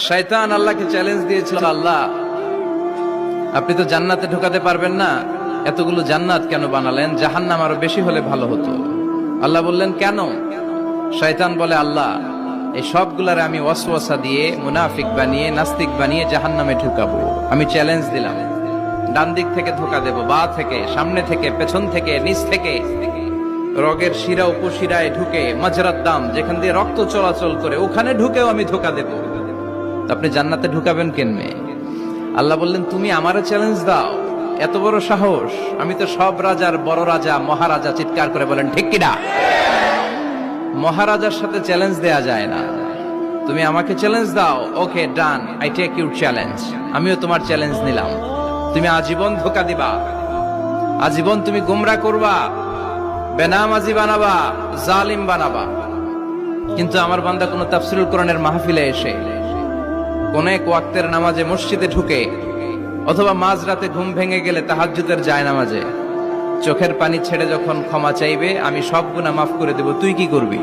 শয়তান আল্লাহকে চ্যালেঞ্জ দিয়েছিল, আল্লাহ আপনি তো জান্নাতে ঢোকাতে পারবেন না, এতগুলো জান্নাত কেন বানালেন? জাহান্নাম আরো বেশি হলে ভালো হতো। আল্লাহ বললেন কেন? শয়তান বলে, আল্লাহ এই সবগুলারে আমি ওয়াসওয়াসা দিয়ে মুনাফিক বানিয়ে নাস্তিক বানিয়ে জাহান্নামে ঢুকাবো। আমি চ্যালেঞ্জ দিলাম, ডান দিক থেকে ধোকা দেব, বা থেকে, সামনে থেকে, পেছন থেকে, নিচ থেকে, রগের শিরা উপশিরায় ঢুকে, মাজরাত দাম যেখান দিয়ে রক্ত চলাচল করে ওখানে ঢুকেও আমি ধোকা দেব। আপনি জান্নাতে ঢুকাবেন কেনমে? আল্লাহ বললেন তুমি আমারে চ্যালেঞ্জ দাও, এত বড় সাহস? আমি তো সব রাজার বড় রাজা, মহারাজা। চিৎকার করে বলেন ঠিক কিনা? মহারাজার সাথে চ্যালেঞ্জ দেয়া যায় না। তুমি আমাকে চ্যালেঞ্জ দাও, ওকে ডান, আই টেক ইউর চ্যালেঞ্জ। আমিও তোমার চ্যালেঞ্জ নিলাম। তুমি আজীবন ধোকা দিবা, আজীবন তুমি গুমরা করবা, বেনামাজি বানাবা, জালিম বানাবা। কিন্তু আমার বান্দা কোন তাফসীরুল কোরআনের মাহফিলে এসে, কোন এক ওয়াক্তের নামাজে মসজিদে ঢুকে, অথবা মাঝরাতে ঘুম ভেঙে গেলে তাহাজ্জুদের জায়নামাজে চোখের পানি ছেড়ে যখন ক্ষমা চাইবে, আমি সব গুনাহ মাফ করে দেব, তুই কি করবি?